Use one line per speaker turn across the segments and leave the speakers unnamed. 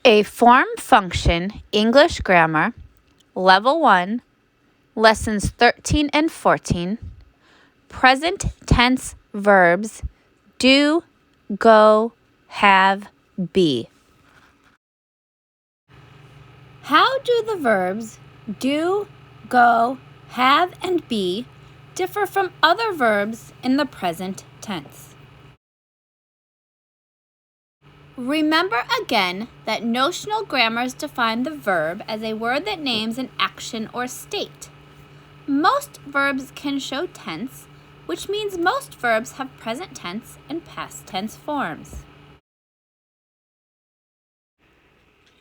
A form function English grammar, level 1, lessons 13 and 14, present tense verbs do, go, have, be. How do the verbs do, go, have, and be differ from other verbs in the present tense? Remember again that notional grammars define the verb as a word that names an action or state. Most verbs can show tense, which means most verbs have present tense and past tense forms.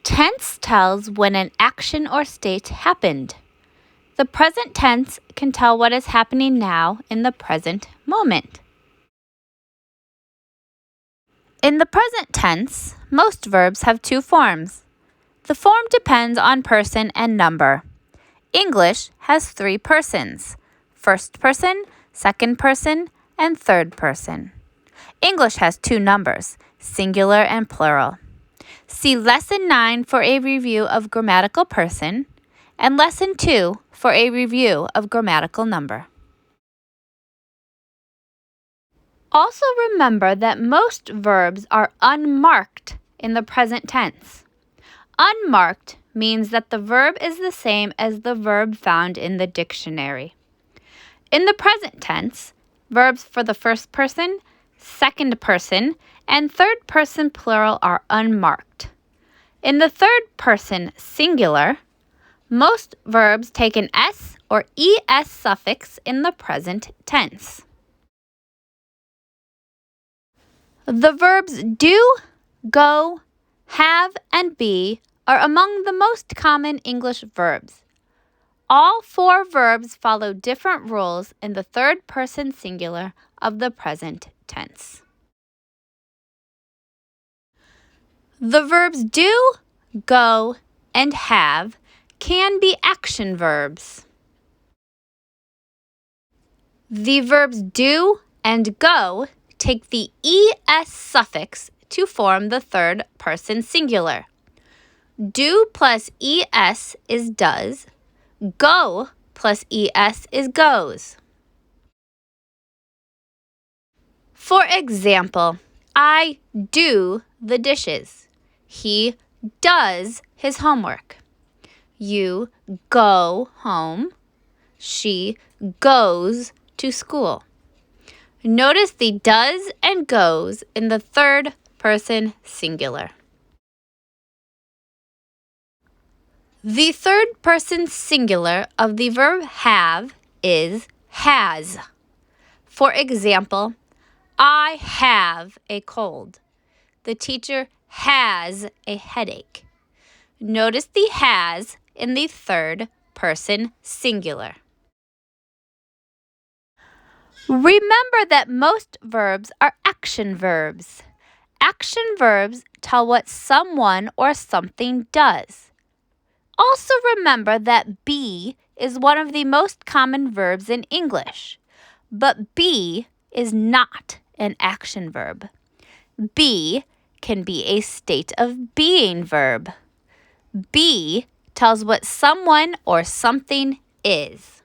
Tense tells when an action or state happened. The present tense can tell what is happening now in the present moment. In the present tense, most verbs have two forms. The form depends on person and number. English has three persons: first person, second person, and third person. English has two numbers, singular and plural. See Lesson 9 for a review of grammatical person and Lesson 2 for a review of grammatical number. Also remember that most verbs are unmarked in the present tense. Unmarked means that the verb is the same as the verb found in the dictionary. In the present tense, verbs for the first person, second person, and third person plural are unmarked. In the third person singular, most verbs take an s or es suffix in the present tense. The verbs do, go, have, and be are among the most common English verbs. All four verbs follow different rules in the third person singular of the present tense. The verbs do, go, and have can be action verbs. The verbs do and go take the es suffix to form the third person singular. Do plus es is does. Go plus es is goes. For example, I do the dishes. He does his homework. You go home. She goes to school. Notice the does and goes in the third person singular. The third person singular of the verb have is has. For example, I have a cold. The teacher has a headache. Notice the has in the third person singular. Remember that most verbs are action verbs. Action verbs tell what someone or something does. Also remember that be is one of the most common verbs in English, but be is not an action verb. Be can be a state of being verb. Be tells what someone or something is.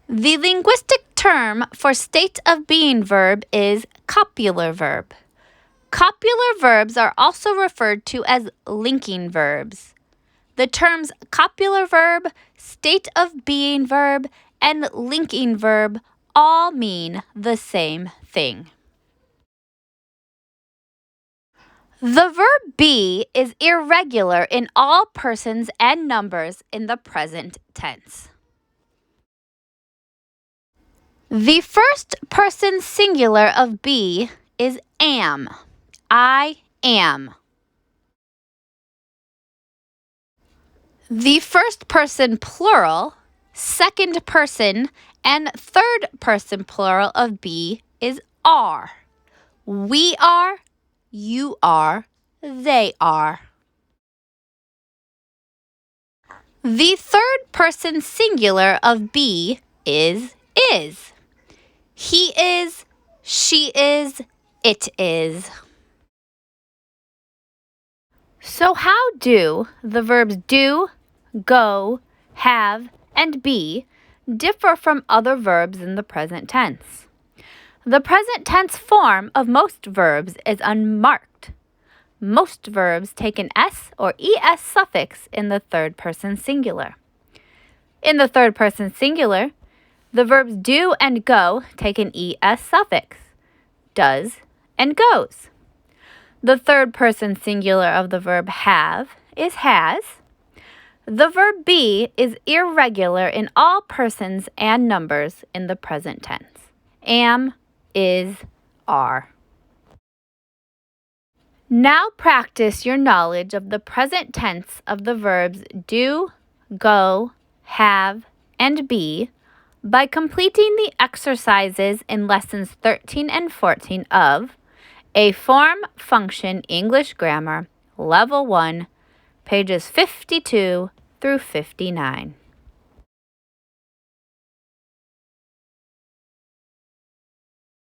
The linguistic term for state of being verb is copular verb. Copular verbs are also referred to as linking verbs. The terms copular verb, state of being verb, and linking verb all mean the same thing. The verb be is irregular in all persons and numbers in the present tense. The first person singular of be is am. I am. The first person plural, second person, and third person plural of be is are. We are, you are, they are. The third person singular of be is. He is, she is, it is. So how do the verbs do, go, have, and be differ from other verbs in the present tense? The present tense form of most verbs is unmarked. Most verbs take an s or es suffix in the third person singular. In the third person singular, the verbs do and go take an es suffix, does and goes. The third person singular of the verb have is has. The verb be is irregular in all persons and numbers in the present tense. Am, is, are. Now practice your knowledge of the present tense of the verbs do, go, have, and be by completing the exercises in lessons 13 and 14 of A Form Function English Grammar, Level 1, pages 52 through 59.